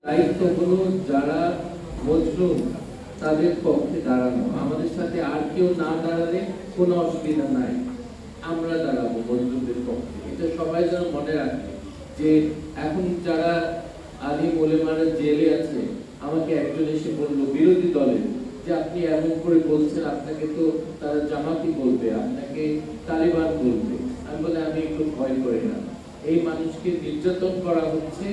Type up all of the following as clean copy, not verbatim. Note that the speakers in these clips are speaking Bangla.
দায়িত্ব হলো যারা মজলুম তাদের পক্ষে দাঁড়ানো। আমাদের সাথে আর কেউ না দাঁড়ালে কোনো অসুবিধা নাই, আমরা দাঁড়াবো মজলুমদের পক্ষে। এটা সবাই যেন মনে রাখে যে এখন যারা আলিম ওলেমারা জেলে আছে, আমাকে একজন এসে বললো বিরোধী দলের যে আপনি এমন করে বলছেন, আপনাকে তো তারা জামাতি বলবে, আপনাকে তালিবান বলবে। আমি বলে আমি একটু ভয় করি না, এই মানুষকে নির্যাতন করা হচ্ছে,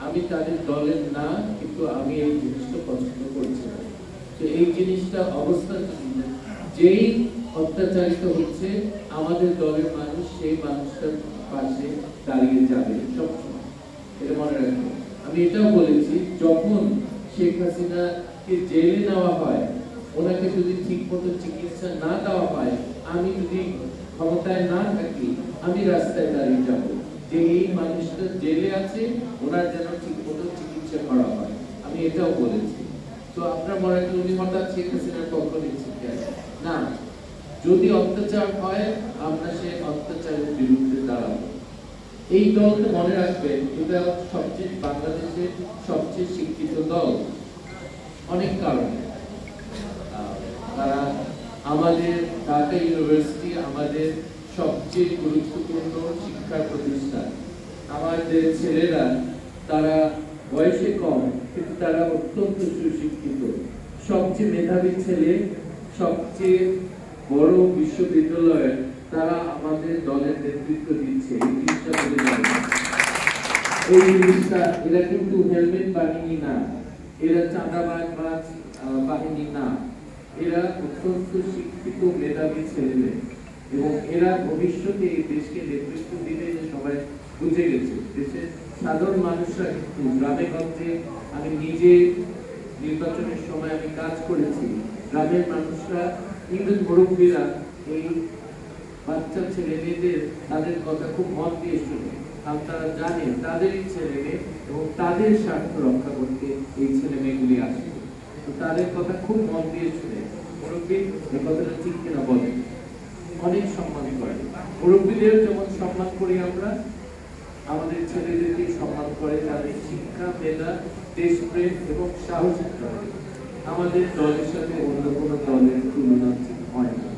আমি তাদের দলের না, কিন্তু আমি এই জিনিসটা পছন্দ করছি না। তো এই জিনিসটা অবস্থা যেই অত্যাচারিত হচ্ছে আমাদের দলের মানুষ সেই মানুষটার পাশে দাঁড়িয়ে যাবে সবসময়, এটা মনে রাখবো। আমি এটাও বলেছি যখন শেখ হাসিনাকে জেলে নেওয়া হয়, ওনাকে যদি ঠিক মতো চিকিৎসা না দেওয়া হয়, আমি যদি ক্ষমতায় না থাকি, আমি রাস্তায় দাঁড়িয়ে যাব যে এই মানুষটা জেলে আছে, ওনার যেন ঠিক মতো চিকিৎসা করা হয়। আমি এটাও বলেছি। তো আপনার মনে হয় উনি হঠাৎ শেখ হাসিনার পক্ষ নিচ্ছেন না, যদি অত্যাচার হয় আমরা সেই অত্যাচারের বিরুদ্ধে দাঁড়াবো। এই দলকে মনে রাখবেন, এটা সবচেয়ে বাংলাদেশের সবচেয়ে শিক্ষিত দল অনেক কারণে। তারা আমাদের ঢাকা ইউনিভার্সিটি আমাদের সবচেয়ে গুরুত্বপূর্ণ শিক্ষা প্রতিষ্ঠান। আমাদের ছেলেরা তারা বয়সে কম, কিন্তু তারা অত্যন্ত সুশিক্ষিত, সবচেয়ে মেধাবী ছেলে, সবচেয়ে বড় বিশ্ববিদ্যালয়ে তারা আমাদের দলের নেতৃত্ব দিচ্ছে। এই জিনিসটা বলে যাবে, এই জিনিসটা এরা কিন্তু হেলমেট বাহিনী না, এরা চাঁদাবাজ বাহিনী না, এরা অত্যন্ত শিক্ষিত মেধাবী ছেলেদের, এবং এরা ভবিষ্যতে এই দেশকে নেতৃত্ব দিলে যে সবাই বুঝে গেছে। দেশের সাধারণ মানুষরা কিন্তু গ্রামে গঞ্জে, আমি নিজে নির্বাচনের সময় আমি কাজ করেছি, গ্রামের মানুষরা কিন্তু মুরব্বীরা এই বাচ্চা ছেলে মেয়েদের তাদের কথা খুব মন দিয়ে শুনে, কারণ তারা জানে তাদেরই ছেলে মেয়ে এবং তাদের স্বার্থ রক্ষা করতে এই ছেলে মেয়েগুলি আসে। তো তাদের কথা খুব মন দিয়ে শুনে মুরব্বী এই কথাটা ঠিক কিনা বলেন, অনেক সম্মান করে। মুরব্বীদের যেমন সম্মান করি আমরা, আমাদের ছেলেদেরকে সম্মান করে, তাদের শিক্ষা, মেধা, দেশপ্রেম এবং সাহসিকতা আমাদের দলের সাথে অন্য কোনো দলের তুলনা হয় না।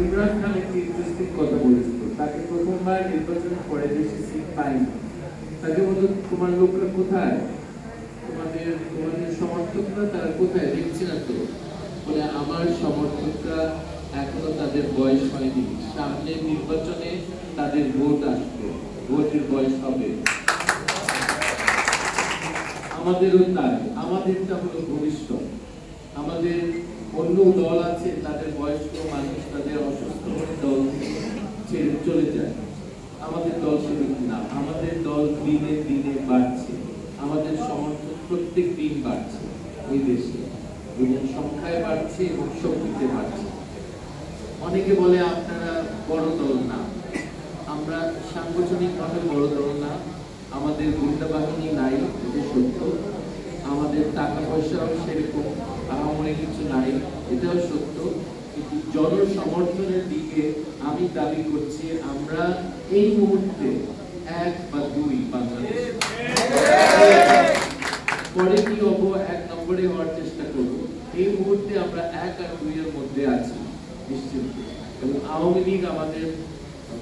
ইমরান খান একটি ইন্টারেস্টিং কথা বলেছিল, তাকে প্রথমবার নির্বাচনের পরে বেশি সিট পায়নি। তাকে বলল তোমার লোকরা কোথায়, তোমাদের সমর্থকরা তারা কোথায়, দেখছি না তো। বলে আমার সমর্থকরা এখনো তাদের বয়স হয়নি, সামনে নির্বাচনে তাদের ভোট আসবে, ভোটের বয়স হবে। আমাদেরও তাই, আমাদেরটা হলো ভবিষ্যৎ। আমাদের অন্য দল আছে, তাদের বয়স্ক মানুষ তাদের অসুস্থ হয়ে দল ছেড়ে চলে যায়, আমাদের দল সেরকম না। আমাদের দল দিনে দিনে বাড়ছে, আমাদের সমর্থন প্রত্যেক দিন বাড়ছে এই দেশে, এবং সংখ্যায় বাড়ছে এবং শক্তিতে বাড়ছে। অনেকে বলে আপনারা বড় দল না, আমরা সাংগঠনিকভাবে বড় দল না, আমাদের গুন্ডা বাহিনী নাই, এটা সত্য। আমাদের টাকা পয়সাও সেরকম আহামরি কিছু নাই, এটাও সত্য। কিন্তু জনসমর্থনের দিকে আমি দাবি করছি আমরা এই মুহূর্তে 1 বা 2 বাংলাদেশ। পরে কি হবো, 1 নম্বরে হওয়ার চেষ্টা করব। এই মুহূর্তে আমরা 1 আর 2 এর মধ্যে আছি নিশ্চিত। এবং আওয়ামী লীগ আমাদের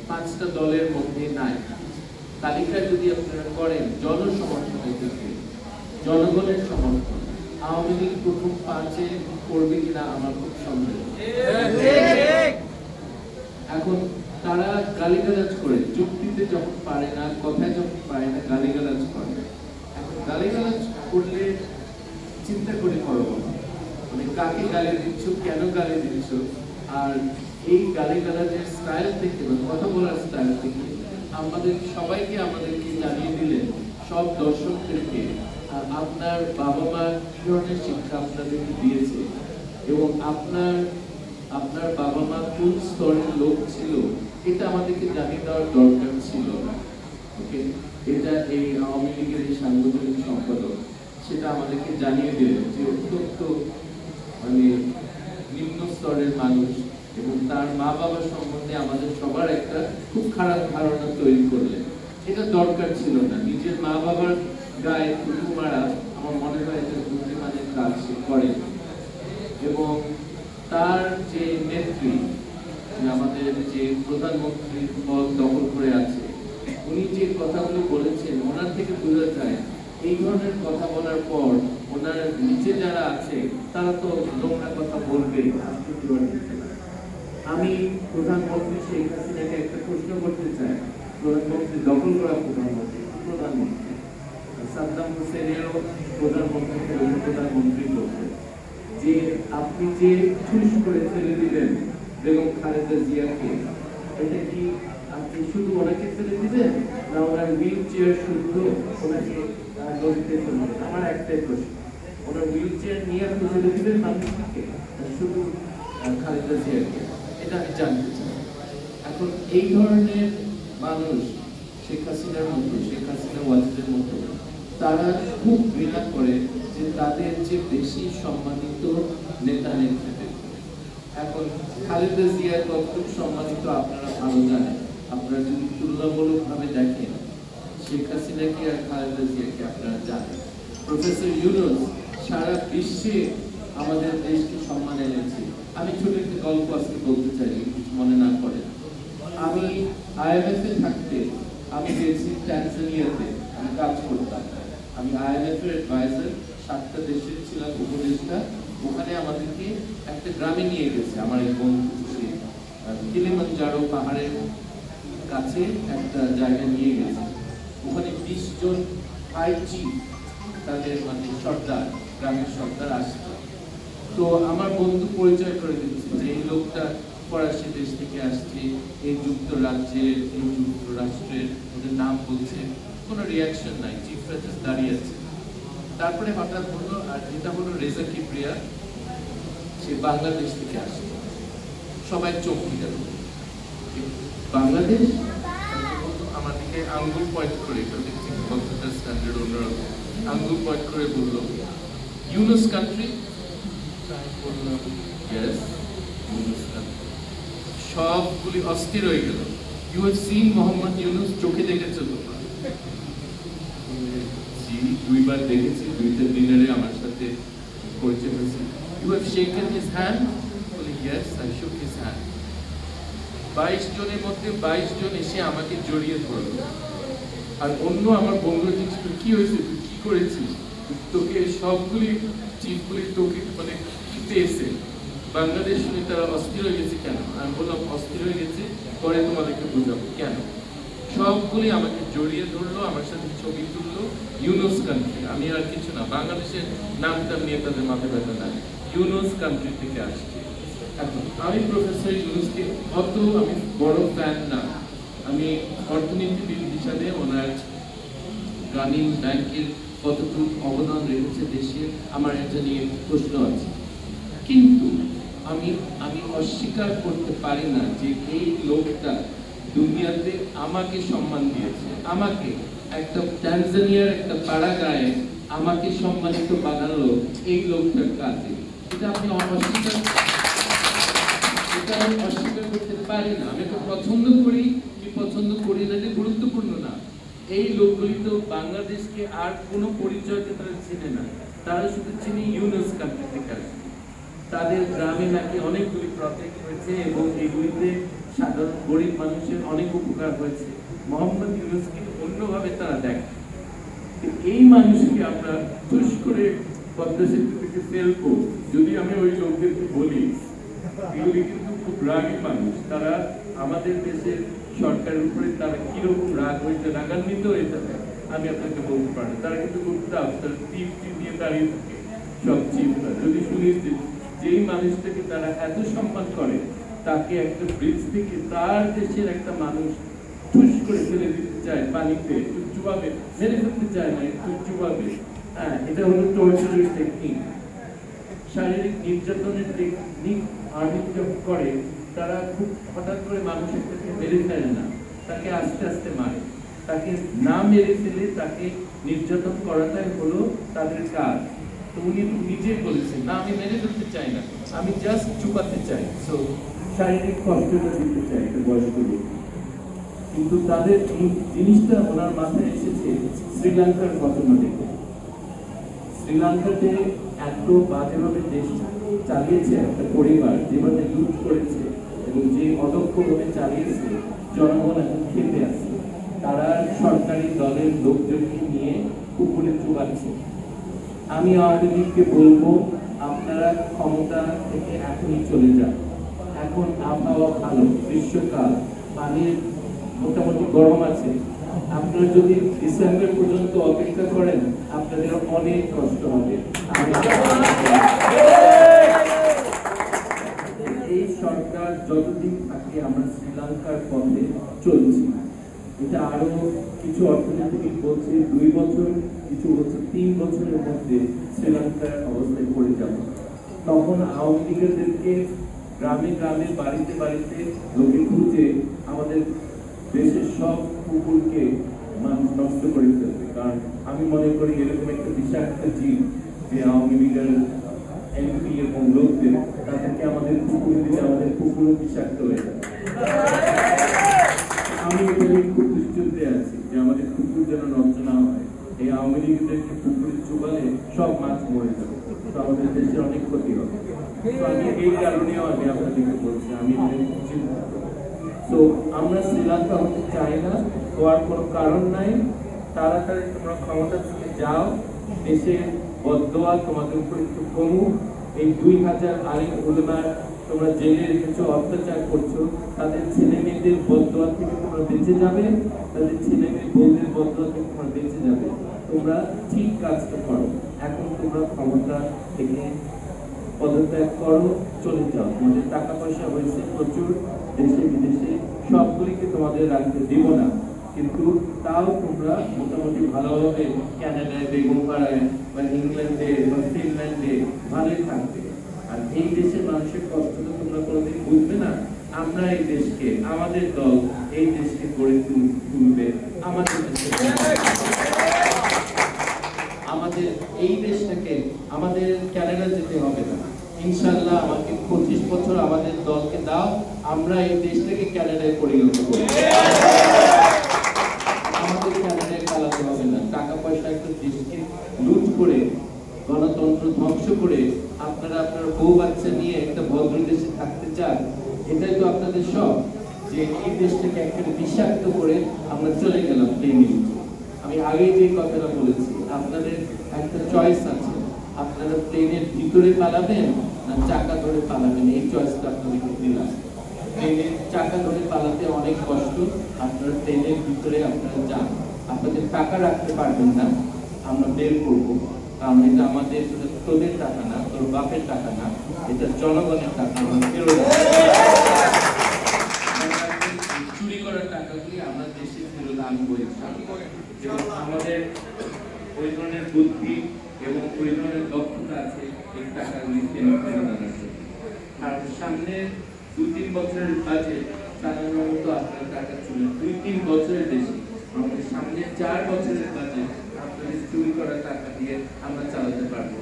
5টা দলের মধ্যে নাই। তালিকা যদি আপনারা করেন জনসমর্থনের দিকে, জনগণের সমর্থন, আওয়ামী লীগ প্রথম 5-এ করবে কিনা আমার খুব সন্দেহ। এখন তারা গালিগালাজ করে, যুক্তিতে যখন পারে না, কথায় যখন পারে না, গালিগালাজ করে। এখন গালিগালাজ করলে চিন্তা করে করো, মানে কাকে গালি দিচ্ছ, কেন গালি দিচ্ছ, আর এই গালিগালাজের স্টাইল থেকে বা কথা বলার স্টাইল থেকে আমাদের সবাইকে আমাদেরকে জানিয়ে দিলেন, সব দর্শকদেরকে, আপনার বাবা মা কি ধরনের শিক্ষা আপনাদেরকে দিয়েছে এবং আপনার বাবা মা কোন স্তরের লোক ছিল, এটা আমাদেরকে জানিয়ে দেওয়ার দরকার ছিল না। ওকে, এটা এই আওয়ামী লীগের এই সাংগঠনিক সম্পাদক সেটা আমাদেরকে জানিয়ে দিলেন যে অত্যন্ত মানে নিম্ন স্তরের মানুষ, এবং তার মা বাবার সম্বন্ধে আমাদের সবার একটা খুব খারাপ ধারণা তৈরি করলেন। এটা দরকার ছিল না। নিজের মা বাবার গায়ে থুতু মারা আমার মনে হয় এটা বুদ্ধিমানের কাজ সে করে। এবং তার যে নেত্রী, আমাদের যে প্রধানমন্ত্রীর পদ দখল করে আছে, উনি যে কথাগুলো বলেছেন ওনার থেকে বোঝা যায় এই ধরনের কথা বলার পর ওনার নিচে যারা আছে তারা তো নোংরা কথা বলবে। আমি প্রধানমন্ত্রী শেখ হাসিনাকে একটা প্রশ্ন করতে চাই। প্রধানমন্ত্রী দখল করা প্রধানমন্ত্রী সাদ্দাম হুসেনেরও প্রধানমন্ত্রী প্রধানমন্ত্রী বলতে যে আপনি যে ঠুস করে ফেলে দিলেন বেগম খালেদা জিয়াকে, এটা কি আপনি শুধু ওনাকে ফেলে দিবেন না ওনার হুইল চেয়ার শুদ্ধ ওনাকে লড়তে ফেলবেন? আমার একটাই প্রশ্ন, ওনার হুইল চেয়ার নিয়ে আপনি ফেলে দিবেন মানুষকে শুধু খালেদা জিয়াকে? এটা আমি জানতে চাই। এখন এই ধরনের মানুষ শেখ হাসিনার মতো, শেখ হাসিনা ওয়াজিদের মতো, তারা খুব ঘৃণা করে যে তাদের যে বেশি সম্মানিত নেতা নেত্রীদের। এখন খালেদা জিয়া কতটুকু সম্মানিত আপনারা ভালো জানেন। আপনারা যদি তুলনামূলকভাবে দেখেন শেখ হাসিনাকে আর খালেদা জিয়াকে আপনারা জানেন। প্রফেসর ইউনূস সারা বিশ্বে আমাদের দেশকে সম্মান এনেছে। আমি ছোট একটা গল্প আজকে বলতে চাই, কিছু মনে না করেন। আমি IMF এ থাকতে আমি গেছি ট্যানজানিয়াতে, আমি কাজ করতাম। আমি IMF এর অ্যাডভাইজার, 7টা দেশের ছিলাম উপদেষ্টা। ওখানে আমাদেরকে একটা গ্রামে নিয়ে গেছে আমার এক বন্ধু, কিলিমানজারো পাহাড়ের কাছে একটা জায়গায় নিয়ে গেছে। ওখানে 20 জন হাই চিফ, তাদের মানে সর্দার, গ্রামের সর্দার আসছে। তো আমার বন্ধু পরিচয় করে দিচ্ছে যে এই লোকটা ফরাসি দেশ থেকে আসছে, এই যুক্তরাজ্যের, এই যুক্তরাষ্ট্রের, ওদের নাম বলছে। কোনো রিয়াকশন নাই, চিফরা জাস্ট দাঁড়িয়ে আছে। তারপরে হঠাৎ বললো, আর এটা হলো রেজা কিবরিয়া, সে বাংলাদেশ থেকে আসছে। সবাই চমকে গেল, বাংলাদেশ? আমার দিকে আঙ্গুল পয়েন্ট করে, কম্পিউটার স্ট্যান্ডার্ড অন্যরকম, আঙ্গুল পয়েন্ট করে বললো ইউনুস কান্ট্রি। বললাম ইয়েস, ইউনুস কান্ট্রি। সবগুলি অস্থির হয়ে গেল। You have seen Mohammad Yunus, চোখে দেখেছো তোমরা? জি, 2 বার দেখেছি, 2টা ডিনারে আমার সাথে পরিচয় হয়েছে। You have shaken his hand? বলি yes, I shook his hand. 22 জনের মধ্যে 22 জন এসে আমাকে জড়িয়ে ধরলো। আর অন্য আমার বন্ধুরা জিজ্ঞেস করে, কি হয়েছে, তুই কি করেছিস? তোকে সবগুলি চিফগুলি তোকে মানে পেয়েছে। বাংলাদেশ শুনে তারা অস্থির হয়ে গেছে কেন? আমি বললাম অস্থির হয়ে গেছে, পরে তোমাদেরকে বুঝাবো কেন। সবগুলি আমাকে জড়িয়ে ধরলো, আমার সাথে ছবি তুললো। ইউনুস কান্ট্রি, আমি আর কিছু না, বাংলাদেশের নামটা নিয়ে তাদের মাথা ব্যথা নাই, ইউনুস কান্ট্রি থেকে আসছে। এখন আমি প্রফেসর ইউনুসকে অত আমি বড় ফ্যান না। আমি অর্থনীতিবিদ হিসাবে ওনার গ্রামীণ ব্যাংকের কতটুকু অবদান রয়েছে দেশে আমার এটা নিয়ে প্রশ্ন আছে। কিন্তু আমি অস্বীকার করতে পারি না যে এই লোকটা দুনিয়াতে আমাকে সম্মান দিয়েছে। আমাকে একটা ট্যানজানিয়ার একটা পাড়া গায়ে আমাকে সম্মানিত বানালো এই লোকটার কাজে। এটা আপনি অস্বীকার করতে পারি না। আমি তো পছন্দ করি কি পছন্দ করি না, এটা গুরুত্বপূর্ণ না। এই লোকগুলি তো বাংলাদেশকে আর কোনো পরিচয়কে তারা চিনে না, তারা শুধু চিনি ইউনুস কান্ট্রি থেকে আসে। তাদের গ্রামে নাকি অনেকগুলি প্রজেক্ট হয়েছে এবং এগুলিতে সাধারণ গরিব মানুষের অনেক উপকার হয়েছে। মোহাম্মদ ইউনুসকে অন্যভাবে তারা দেখে। এই মানুষকে আমরা খুশ করে পদ্মা সেতু থেকে ফেলবো যদি আমি ওই লোকদেরকে বলি? এগুলি কিন্তু খুব রাগী মানুষ, তারা আমাদের দেশের সরকারের উপরে তারা কিরকম রাগ হয়েছে, রাগান্বিত হয়ে যাবে আমি আপনাকে বলতে পারি। তারা কিন্তু খুব টাফ, তারা টিপটি দিয়ে দাঁড়িয়ে থাকে সব চিফরা। যদি শুনিস যেই মানুষটাকে তারা এত সম্মান করে তাকে একটা ব্রিজ থেকে তার দেশের একটা মানুষ ঠুস করে ফেলে দিতে চায় পানিতে, চুবাবে, মেরে ফেলতে চায় না, একটু চুবাবে। হ্যাঁ, এটা হলো টর্চারের টেকনিক, শারীরিক নির্যাতনের টেকনিক। আর্মি যখন করে তারা খুব হঠাৎ করে মানুষের কাছে মেরে ফেলে না, তাকে আস্তে আস্তে মারে। তাকে না মেরে ফেলে তাকে নির্যাতন করাটাই হলো তাদের কাজ। তো উনি নিজেই বলেছেন, না আমি মেরে ফেলতে চাই না, আমি জাস্ট চুপাতে চাই, সো শারীরিক কষ্টটা দিতে চাই একটা বয়স্ক লোক। কিন্তু তাদের এই জিনিসটা ওনার মাথায় এসেছে শ্রীলঙ্কার ঘটনা দেখে। শ্রীলঙ্কাতে এত বাজেভাবে দেশ চালিয়েছে একটা পরিবার, যেভাবে লুট করেছে এবং যে অদক্ষভাবে চালিয়েছে, জনগণ এখন খেতে আছে। তারা সরকারি দলের লোকজনকে নিয়ে পুকুরে চুবাচ্ছে। আমি আওয়ামী লীগকে বলবো, আপনারা ক্ষমতা থেকে এখনই চলে যান। এখন আবহাওয়া ভালো, গ্রীষ্মকাল, পানির মোটামুটি গরম আছে। আপনারা যদি ডিসেম্বর পর্যন্ত অপেক্ষা করেন, আপনাদের অনেক কষ্ট হবে। এই সরকার যতদিন থাকে আমরা শ্রীলঙ্কার পথে চলছি। এটা আরো কিছু অর্থনীতিবিদ বলছে 2 বছর, কিছু বলছে 3 বছরের মধ্যে শ্রীলঙ্কার অবস্থায় পড়ে যাব। তখন আওয়ামী লীগেরদেরকে গ্রামে গ্রামে, বাড়িতে বাড়িতে লোকে খুঁজে আমাদের দেশের সব পুকুরকে মানুষ নষ্ট করে ফেলবে। কারণ আমি মনে করি এরকম একটা বিষাক্ত জীব যে আওয়ামী লীগের এমপি এবং লোকদের, তাদেরকে আমাদের পুকুর দিলে আমাদের পুকুরও বিষাক্ত হয়ে যাবে। আমি এখানে খুব দুশ্চিন্তে আছি যে আমাদের পুকুর যেন নষ্ট না হয়। এই আওয়ামী লীগদেরকে পুকুরে চুবালে সব মাছ মরে যাবে, তো আমাদের দেশের অনেক ক্ষতি হবে। তো আমি এই কারণেও আমি আপনাদেরকে বলছি, আমি চিন্তিত। তো আমরা শ্রীলঙ্কা হতে চাই না, হওয়ার কোনো কারণ নাই। তাড়াতাড়ি তোমরা ক্ষমতা থেকে যাও, দেশের বদদোয়া তোমাদের উপর একটু কমুক। এই 2000 আলিম উলামা তোমরা জেলে রেখেছো, অত্যাচার করছো, তাদের ছেলে মেয়েদের বদদোয়া থেকে তোমরা বেঁচে যাবে, তাদের ছেলে মেয়ে বউদের বদদোয়া থেকে তোমরা বেঁচে যাবে। তোমরা ঠিক কাজটা করো। এখন তোমরা ক্ষমতা থেকে পদত্যাগ করো, চলে যাও। তোমাদের টাকা পয়সা হয়েছে প্রচুর, দেশে বিদেশে, সবগুলিকে তোমাদের রাখতে দিব না। কিন্তু তাও তোমরা মোটামুটি ভালোভাবে ক্যানাডায়, বেগমপাড়ায় বা ইংল্যান্ডে বা ফিনল্যান্ডে ভালোই থাকবে। আর এই দেশের মানুষের কষ্ট তো তোমরা কোনোদিন বুঝবে না। আমরা এই দেশকে, আমাদের দল এই দেশকে গড়ে তুলবে। আমাদের এই দেশটাকে আমাদের ক্যানাডা যেতে হবে না ইনশাআল্লাহ। আমাকে 25 বছর আমাদের দলকে দাও, আমরা এই দেশটাকে ক্যানাডায় পরিণত করব। আমাদের ক্যানাডায় পালাতে হবে না। টাকা পয়সা একটা দেশকে লুট করে, গণতন্ত্র ধ্বংস করে আপনারা আপনার বউ বাচ্চা নিয়ে একটা ভদ্র দেশে থাকতে চান। এটাই তো আপনাদের সব, যে এই দেশটাকে একটা বিষাক্ত করে আমরা চলে গেলাম প্লেনে। আমি আগে যে কথাটা বলেছি, আপনাদের একটা চয়েস আছে, আপনারা প্লেনের ভিতরে পালাবেন না চাকা ধরে পালাবেন, এই চয়েসটা আপনাদেরকে দিলাম। প্লেনের চাকা ধরে পালাতে অনেক কষ্ট, আপনারা প্লেনের ভিতরে আপনারা যান। আপনাদের টাকা রাখতে পারবেন না, আমরা বের করবো, কারণ এটা আমাদের, তোদের টাকা না, তোর বাপের টাকা না, এটা জনগণের টাকা। আমরা ফেরত চুরি করার টাকাগুলি আমরা দেশে ফেরত আনবো। আমাদের ওই ধরনের বুদ্ধি এবং ওই ধরনের দক্ষতা আছে এই টাকাগুলি ফেরত আনার জন্য। আর সামনে 2-3 বছরের বাজেট চালানোর মতো আপনার টাকা চুরি 2-3 বছরের বেশি, আমাদের সামনে 4 বছরের বাজেট আপনাদের চুরি করা টাকা দিয়ে আমরা চালাতে পারবো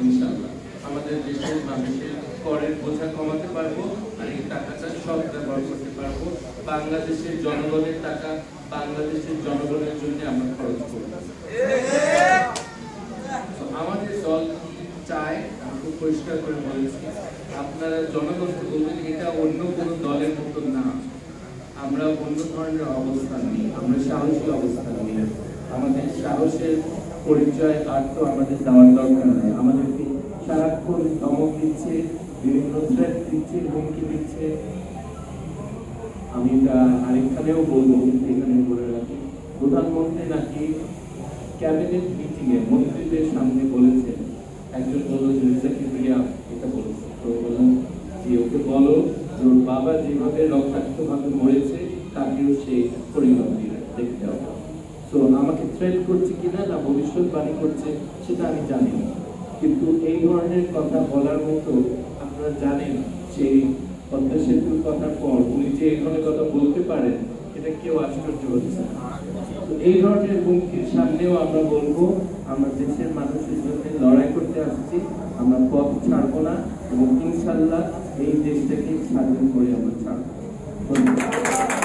ইনশাআল্লাহ। আমাদের দেশের মানুষের করের বোঝা কমাতে পারবো, আর এই টাকাটা সব ব্যবহার করতে পারবো। বাংলাদেশের জনগণের টাকা বাংলাদেশের জনগণের জন্য আমরা খরচ করব। আমাদের দল চায়, আমি খুব পরিষ্কার করে বলেছি, আপনারা জনগণকে বলবেন এটা অন্য কোনো দলের মতো না, আমরা অন্য ধরনের অবস্থান নিই, আমরা সাহসী অবস্থান নিই। আমাদের সাহসের পরিচয় আর তো আমাদের দেওয়ার দরকার নেই। আমাদেরকে সারাক্ষণ ধমক দিচ্ছে, বিভিন্ন থ্রেট দিচ্ছে, হুমকি দিচ্ছে। আমি এটা আরেকখানেও বলবো, এখানে বলে রাখি, প্রধানমন্ত্রী নাকি ক্যাবিনেট মিটিং এ মন্ত্রীদের সামনে বলেছেন, একজন বলল যে রিজাকিয়া এটা বলেছে, তো বললাম যে ওকে বলো যে ওর বাবা যেভাবে রক্তাক্তভাবে মরেছে তাকেও সে পরিণত দেখতে হবে। তো আমাকে থ্রেট করছে কিনা না ভবিষ্যৎবাণী করছে সেটা আমি জানি না, কিন্তু এই ধরনের কথা বলার মতো আপনারা জানেন সেই পদ্মা সেতুর কথার পর উনি যে এই ধরনের কথা বলতে পারেন, এটা কেউ আশ্চর্য হচ্ছে। তো এই ধরনের হুমকির সামনেও আমরা বলবো, আমরা দেশের মানুষের জন্য লড়াই করতে আসছি, আমরা পথ ছাড়বো না এবং ইনশাআল্লাহ এই দেশটাকে স্বাধীন করে আমরা ছাড়বো। ধন্যবাদ।